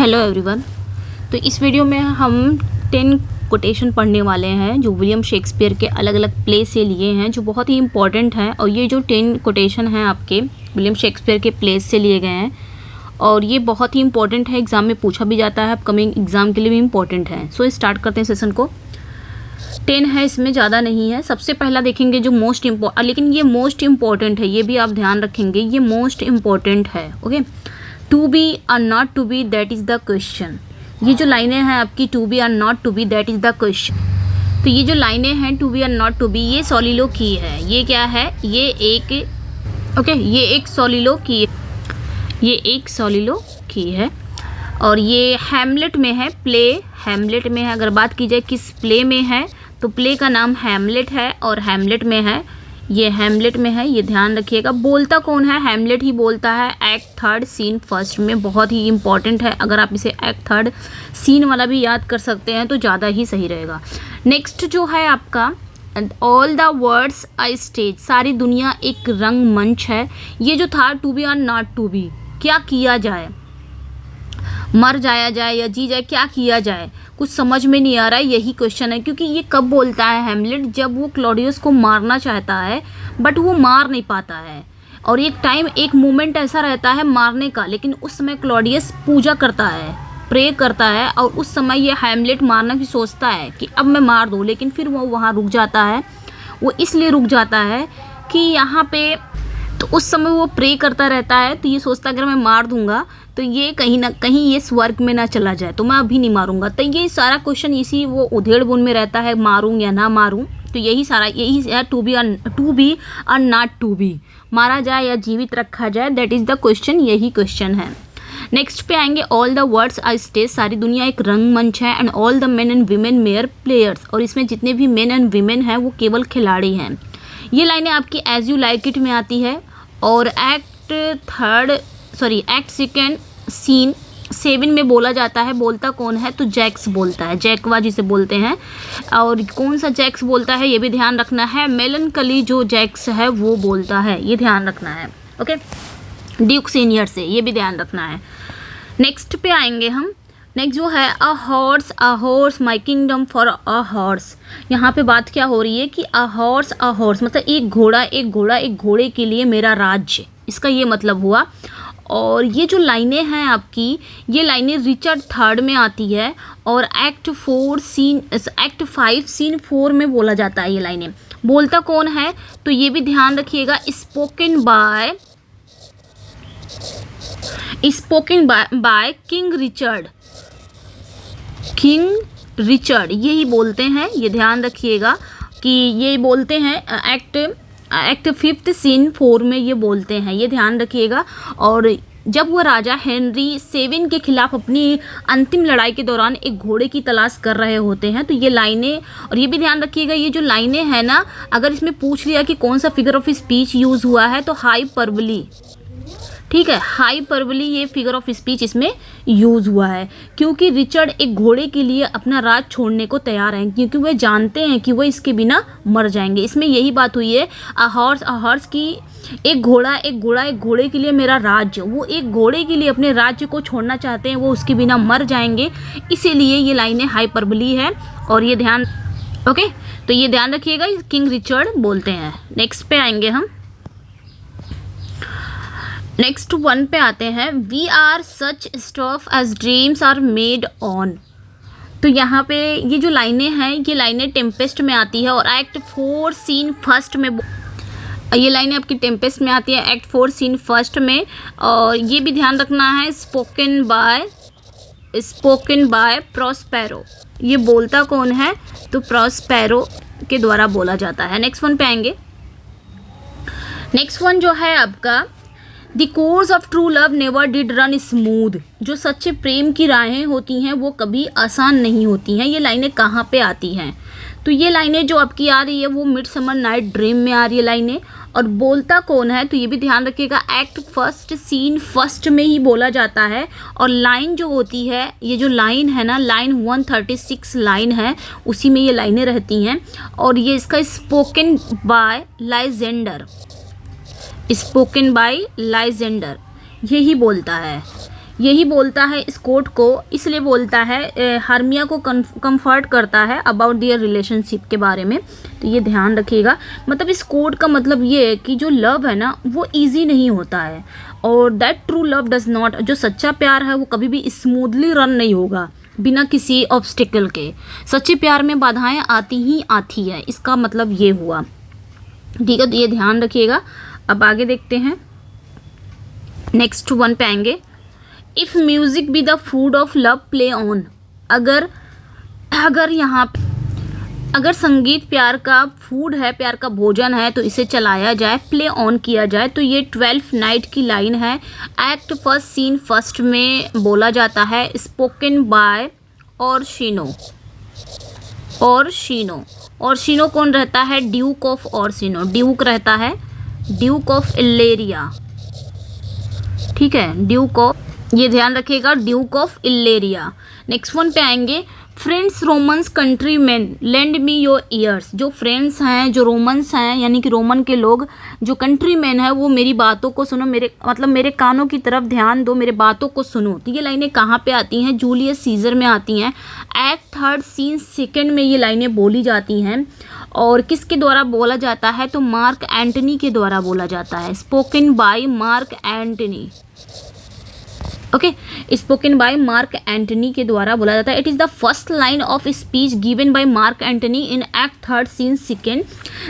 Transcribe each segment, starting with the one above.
Hello everyone. तो इस video में हम 10 कोटेशन पढ़ने वाले हैं जो विलियम शेक्सपियर के अलग अलग प्ले से लिए हैं, जो बहुत ही इंपॉर्टेंट हैं। और ये जो 10 कोटेशन हैं आपके विलियम शेक्सपियर के प्लेस से लिए गए हैं और ये बहुत ही इंपॉर्टेंट है, एग्ज़ाम में पूछा भी जाता है, अपकमिंग एग्ज़ाम के लिए भी इंपॉर्टेंट है। सो स्टार्ट करते हैं सेशन को। 10 है, इसमें ज़्यादा नहीं है। सबसे पहला देखेंगे जो मोस्ट इम्पोर्टेंट, लेकिन ये मोस्ट इम्पॉर्टेंट है, ये भी आप ध्यान रखेंगे, ये मोस्ट इम्पॉर्टेंट है। ओके, टू बी और not to be, that is the question. ये जो लाइनें हैं आपकी, टू बी और not to be, that is the question. तो ये जो लाइनें हैं टू बी और नॉट टू बी, ये सोलिलो की है। ये क्या है? ये एक सोलिलो की, ये एक सोलिलो की है और ये हैमलेट में है, प्ले हैमलेट में है। अगर बात की जाए किस प्ले में है, तो प्ले का नाम हैमलेट है और हैमलेट में है, ये हैमलेट में है, ये ध्यान रखिएगा। बोलता कौन है? हैमलेट ही बोलता है। एक्ट थर्ड सीन फर्स्ट में, बहुत ही इंपॉर्टेंट है। अगर आप इसे एक्ट थर्ड सीन वाला भी याद कर सकते हैं तो ज़्यादा ही सही रहेगा। नेक्स्ट जो है आपका, all the words a stage, सारी दुनिया एक रंगमंच है। ये जो था टू बी और नॉट टू बी, क्या किया जाए, मर जाया जाए या जी जाए, क्या किया जाए, कुछ समझ में नहीं आ रहा है, यही क्वेश्चन है। क्योंकि ये कब बोलता है हैमलेट? जब वो क्लॉडियस को मारना चाहता है बट वो मार नहीं पाता है, और एक टाइम, एक मोमेंट ऐसा रहता है मारने का, लेकिन उस समय क्लॉडियस पूजा करता है, प्रे करता है, और उस समय ये हैमलेट मारना की सोचता है कि अब मैं मार दूँ, लेकिन फिर वो वहाँ रुक जाता है। वो इसलिए रुक जाता है कि यहाँ पे, तो उस समय वो प्रे करता रहता है, तो ये सोचता है अगर मैं मार दूंगा तो ये कहीं ना कहीं ये स्वर्ग में ना चला जाए, तो मैं अभी नहीं मारूंगा। तो ये सारा क्वेश्चन इसी वो उधेड़-बुन में रहता है, मारूं या ना मारूं। तो यही है टू बी और नॉट टू बी, मारा जाए या जीवित रखा जाए, दैट इज़ द क्वेश्चन, यही क्वेश्चन है। नेक्स्ट पे आएंगे, all the words are stage, सारी दुनिया एक रंगमंच है, and all the men and women mere players, और इसमें जितने भी मेन एंड वीमेन हैं वो केवल खिलाड़ी हैं। ये लाइनें आपकी एज यू लाइक इट में आती है और एक्ट सेकेंड सीन 7 में बोला जाता है। बोलता कौन है? तो जैक्स बोलता है, जैकवा जिसे बोलते हैं। और कौन सा जैक्स बोलता है ये भी ध्यान रखना है। मेलनकली जो जैक्स है वो बोलता है, ये ध्यान रखना है। ओके, ड्यूक सीनियर से, ये भी ध्यान रखना है। नेक्स्ट पे आएंगे हम। नेक्स्ट जो है, a horse my kingdom for a horse. यहाँ पे बात क्या हो रही है कि अ हॉर्स मतलब एक घोड़े के लिए मेरा राज्य, इसका ये मतलब हुआ। और ये जो लाइनें हैं आपकी, ये लाइनें रिचर्ड थर्ड में आती है और एक्ट 5 सीन 4 में बोला जाता है। ये लाइनें बोलता कौन है? तो ये भी ध्यान रखिएगा, स्पोकन बाय किंग रिचर्ड, यही बोलते हैं, ये ध्यान रखिएगा कि ये बोलते हैं एक्ट 5 सीन 4 में ये बोलते हैं, ये ध्यान रखिएगा। और जब वो राजा हेनरी 7 के खिलाफ अपनी अंतिम लड़ाई के दौरान एक घोड़े की तलाश कर रहे होते हैं, तो ये लाइनें, और ये भी ध्यान रखिएगा, ये जो लाइनें हैं ना, अगर इसमें पूछ लिया कि कौन सा फिगर ऑफ स्पीच यूज़ हुआ है, तो हाइपरबली, ठीक है, हाइपरबली ये फिगर ऑफ स्पीच इसमें यूज़ हुआ है। क्योंकि रिचर्ड एक घोड़े के लिए अपना राज छोड़ने को तैयार हैं, क्योंकि वह जानते हैं कि वह इसके बिना मर जाएंगे। इसमें यही बात हुई है, अ हॉर्स की, एक घोड़े के लिए मेरा राज्य, वो एक घोड़े के लिए अपने राज्य को छोड़ना चाहते हैं, वो उसके बिना मर जाएंगे, इसीलिए ये लाइनें हाइपरबली है। और ये ध्यान, ओके, तो ये ध्यान रखिएगा, किंग रिचर्ड बोलते हैं। नेक्स्ट पे आएंगे हम। नेक्स्ट 1 पे आते हैं, we are such stuff as dreams are made on. तो यहाँ पे ये जो लाइनें हैं, ये लाइनें टेम्पेस्ट में आती है और एक्ट 4 सीन फर्स्ट में, ये लाइनें आपकी टेम्पेस्ट में आती है, एक्ट 4 सीन फर्स्ट में। और ये भी ध्यान रखना है, स्पोकन बाय प्रॉस्पेरो, ये बोलता कौन है? तो प्रॉस्पेरो के द्वारा बोला जाता है। नेक्स्ट 1 पे आएंगे। नेक्स्ट 1 जो है आपका, the course of true love never did run smooth, जो सच्चे प्रेम की राहें होती हैं वो कभी आसान नहीं होती हैं। ये लाइनें कहाँ पे आती हैं? तो ये लाइनें जो आपकी आ रही है वो मिडसमर नाइट ड्रीम में आ रही है लाइनें। और बोलता कौन है? तो ये भी ध्यान रखिएगा, एक्ट 1 सीन फर्स्ट में ही बोला जाता है। और लाइन जो होती है, ये जो लाइन है ना, लाइन 136 लाइन है, उसी में ये लाइनें रहती हैं। और ये इसका स्पोकन बाय लाइजेंडर, यही बोलता है। यही बोलता है इस कोट को, इसलिए बोलता है हार्मिया को कंफर्ट करता है अबाउट दियर रिलेशनशिप के बारे में। तो ये ध्यान रखिएगा। मतलब इस कोट का मतलब ये है कि जो लव है ना वो इजी नहीं होता है, और that true love does not, जो सच्चा प्यार है वो कभी भी स्मूथली रन नहीं होगा बिना किसी ऑब्स्टिकल के। सच्चे प्यार में बाधाएं आती ही आती है, इसका मतलब ये हुआ। ठीक है, तो ये ध्यान रखिएगा। अब आगे देखते हैं, नेक्स्ट वन पे आएंगे। If music be the food of love play on, अगर यहाँ पे अगर संगीत प्यार का फूड है, प्यार का भोजन है, तो इसे चलाया जाए, प्ले ऑन किया जाए। तो ये 12th नाइट की लाइन है, एक्ट फर्स्ट सीन फर्स्ट में बोला जाता है, स्पोकन बाय ओरसिनो। ओरसिनो कौन रहता है? Duke of ओरसिनो। ड्यूक रहता है ड्यूक ऑफ इलेरिया। ठीक है, ड्यूक ऑफ, ये ध्यान रखिएगा, ड्यूक ऑफ इलेरिया। नेक्स्ट वन पे आएंगे, friends Romans country man lend me your ears. जो फ्रेंड्स हैं, जो रोमन्स हैं, यानी कि रोमन के लोग, जो कंट्री मैन है, वो मेरी बातों को सुनो, मेरे कानों की तरफ ध्यान दो, मेरे बातों को सुनो। तो ये लाइनें कहाँ पे आती हैं? जूलियस सीजर में आती हैं, एक्ट 3rd सीन 2 में ये लाइनें बोली जाती हैं। और किसके द्वारा बोला जाता है? तो मार्क एंटनी के द्वारा बोला जाता है, spoken by Mark Antony. Okay, spoken by Mark Antony के द्वारा बोला जाता है। It is the first line of speech given by Mark Antony in act 3rd scene 2।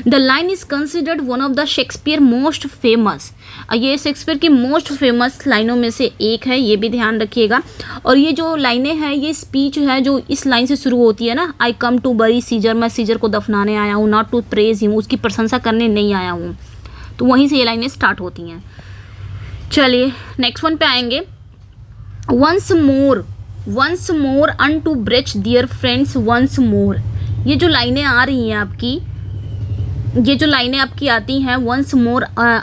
The line is considered one of the Shakespeare most famous. ये Shakespeare की most famous लाइनों में से एक है, ये भी ध्यान रखिएगा। और ये जो लाइनें हैं, ये स्पीच है जो इस लाइन से शुरू होती है ना, आई कम टू बरी सीजर, मैं सीजर को दफनाने आया हूँ, नॉट टू प्रेज हिम, उसकी प्रशंसा करने नहीं आया हूँ। तो वहीं से ये लाइनें स्टार्ट होती हैं। चलिए नेक्स्ट वन पे आएंगे। once more unto bridge dear friends once more। ये जो लाइनें आ रही हैं आपकी, ये जो लाइनें आपकी आती हैं, once more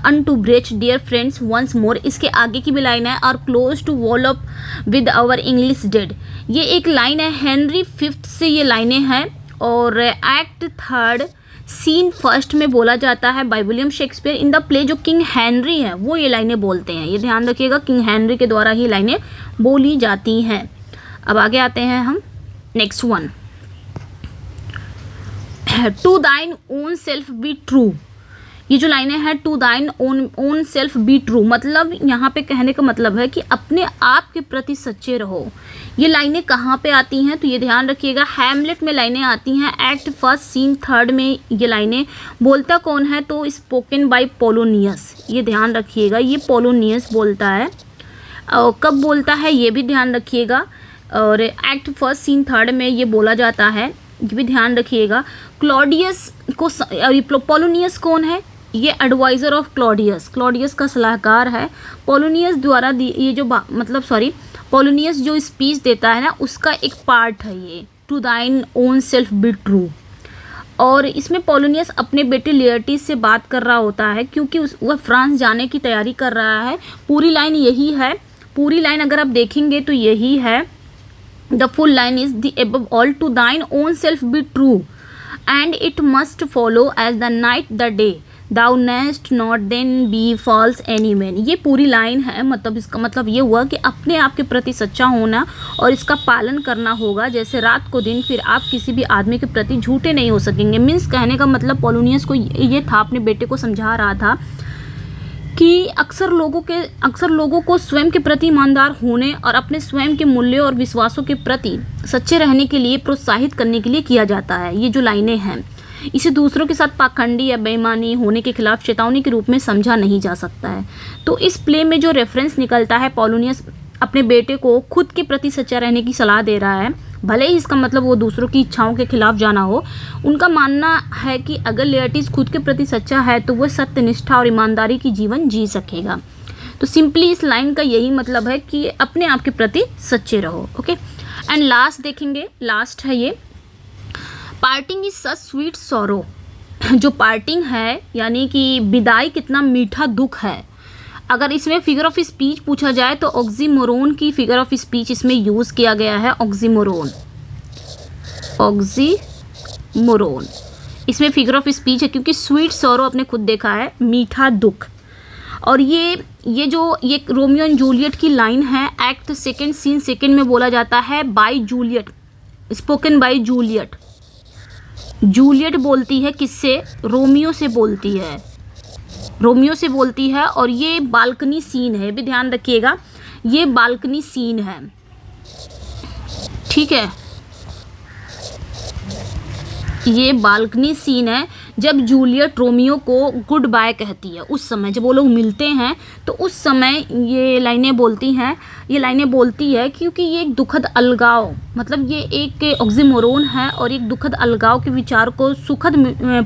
unto bridge dear friends once more, इसके आगे की भी लाइन है, और close to wall up with our English dead। ये एक लाइन है, हेनरी 5th से ये लाइनें हैं, और एक्ट 3rd सीन 1 में बोला जाता है by William Shakespeare in the play. जो किंग हेनरी है वो ये लाइनें बोलते हैं, ये ध्यान रखिएगा, किंग हेनरी के द्वारा ही लाइनें बोली जाती हैं। अब आगे आते हैं हम, next one, to thine own self be true. ये जो लाइनें हैं, to thine own self be true, मतलब यहाँ पे कहने का मतलब है कि अपने आप के प्रति सच्चे रहो। ये लाइनें कहाँ पे आती हैं? तो ये ध्यान रखिएगा, हैमलेट में लाइनें आती हैं, एक्ट 1st सीन 3 में ये लाइनें। बोलता कौन है? तो स्पोकन बाय पोलोनियस। ये ध्यान रखिएगा, ये पोलोनियस बोलता है। और कब बोलता है ये भी ध्यान रखिएगा, और एक्ट 1st सीन 3 में ये बोला जाता है, ये भी ध्यान रखिएगा। क्लॉडियस को, पोलोनियस कौन है? ये एडवाइज़र ऑफ क्लॉडियस का सलाहकार है। पोलोनियस द्वारा ये जो पोलोनियस जो स्पीच देता है ना, उसका एक पार्ट है ये, to thine own self be true. और इसमें पोलोनियस अपने बेटे लियर्टिस से बात कर रहा होता है, क्योंकि वह फ्रांस जाने की तैयारी कर रहा है। पूरी लाइन यही है, पूरी लाइन अगर आप देखेंगे तो यही है। The full line is the above all, to thine own self be true and it must follow as the night the day, thou knowest not then be false any man। ये पूरी line है, मतलब इसका मतलब ये हुआ कि अपने आप के प्रति सच्चा होना और इसका पालन करना होगा जैसे रात को दिन, फिर आप किसी भी आदमी के प्रति झूठे नहीं हो सकेंगे। मीन्स कहने का मतलब पोलोनियस को ये था, अपने बेटे को समझा रहा था कि अक्सर लोगों को स्वयं के प्रति ईमानदार होने और अपने स्वयं के मूल्यों और विश्वासों के प्रति सच्चे रहने के लिए प्रोत्साहित करने के लिए किया जाता है। ये जो लाइनें हैं, इसे दूसरों के साथ पाखंडी या बेईमानी होने के खिलाफ चेतावनी के रूप में समझा नहीं जा सकता है। तो इस प्ले में जो रेफरेंस निकलता है, पोलोनियस अपने बेटे को खुद के प्रति सच्चा रहने की सलाह दे रहा है, भले ही इसका मतलब वो दूसरों की इच्छाओं के खिलाफ जाना हो। उनका मानना है कि अगर लियर्टिस खुद के प्रति सच्चा है तो वह सत्यनिष्ठा और ईमानदारी की जीवन जी सकेगा। तो सिंपली इस लाइन का यही मतलब है कि अपने आप के प्रति सच्चे रहो। ओके, एंड लास्ट देखेंगे, लास्ट है ये, parting is such sweet sorrow. जो पार्टिंग है यानी कि विदाई कितना मीठा दुख है। अगर इसमें फिगर ऑफ स्पीच पूछा जाए तो ऑक्सीमोरोन की फिगर ऑफ स्पीच इसमें यूज़ किया गया है। ऑक्सीमोरोन इसमें फिगर ऑफ स्पीच है, क्योंकि स्वीट सॉरो आपने खुद देखा है, मीठा दुख। और ये जो ये रोमियो एंड जूलियट की लाइन है, एक्ट सेकेंड सीन सेकेंड में बोला जाता है by Juliet, spoken by Juliet. Juliet बोलती है किससे? रोमियो से बोलती है, रोमियो से बोलती है। और ये बालकनी सीन है, भी ध्यान रखिएगा, ये बालकनी सीन है, ठीक है, ये बालकनी सीन है जब जूलियट रोमियो को गुड बाय कहती है। उस समय जब वो लोग मिलते हैं तो उस समय ये लाइनें बोलती हैं, ये लाइनें बोलती है क्योंकि ये एक दुखद अलगाव, मतलब ये एक ऑक्सीमोरोन है और एक दुखद अलगाव के विचार को सुखद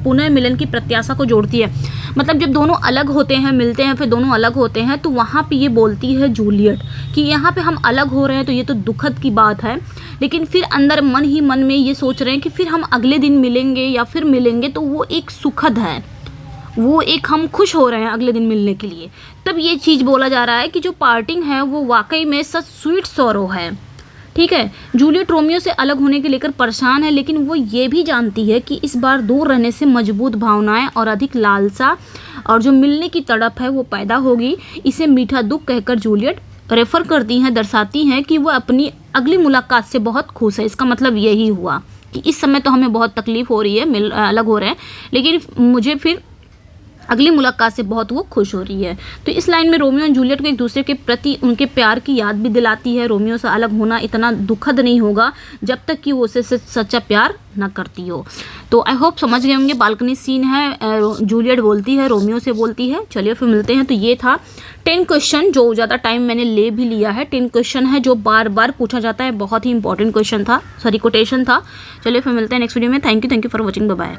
पुनः मिलन की प्रत्याशा को जोड़ती है। मतलब जब दोनों अलग होते हैं, मिलते हैं, फिर दोनों अलग होते हैं, तो वहाँ पे ये बोलती है जूलियट कि यहाँ पे हम अलग हो रहे हैं तो ये तो दुखद की बात है, लेकिन फिर अंदर मन ही मन में ये सोच रहे हैं कि फिर हम अगले दिन मिलेंगे या फिर मिलेंगे तो वो एक सुखद है, वो एक हम खुश हो रहे हैं अगले दिन मिलने के लिए। तब ये चीज़ बोला जा रहा है कि जो पार्टिंग है वो वाकई में सच स्वीट सॉरो है, ठीक है। जूलियट रोमियो से अलग होने के लेकर परेशान है, लेकिन वो ये भी जानती है कि इस बार दूर रहने से मजबूत भावनाएं और अधिक लालसा और जो मिलने की तड़प है वो पैदा होगी। इसे मीठा दुख कहकर जूलियट रेफर करती हैं, दर्शाती हैं कि वो अपनी अगली मुलाकात से बहुत खुश है। इसका मतलब यही हुआ कि इस समय तो हमें बहुत तकलीफ हो रही है, अलग हो रहे हैं, लेकिन मुझे फिर अगली मुलाकात से बहुत वो खुश हो रही है। तो इस लाइन में रोमियो और जूलियट को एक दूसरे के प्रति उनके प्यार की याद भी दिलाती है। रोमियो से अलग होना इतना दुखद नहीं होगा जब तक कि वो उसे सच्चा प्यार ना करती हो। तो आई होप समझ गए होंगे, बालकनी सीन है, जूलियट बोलती है, रोमियो से बोलती है। चलिए फिर मिलते हैं। तो ये था 10 क्वेश्चन, जो ज़्यादा टाइम मैंने ले भी लिया है। 10 क्वेश्चन है जो बार बार पूछा जाता है, बहुत ही इंपॉर्टेंट क्वेश्चन था, सॉरी कोटेशन था। चलिए फिर मिलते हैं नेक्स्ट वीडियो में। Thank you for watching, bye bye.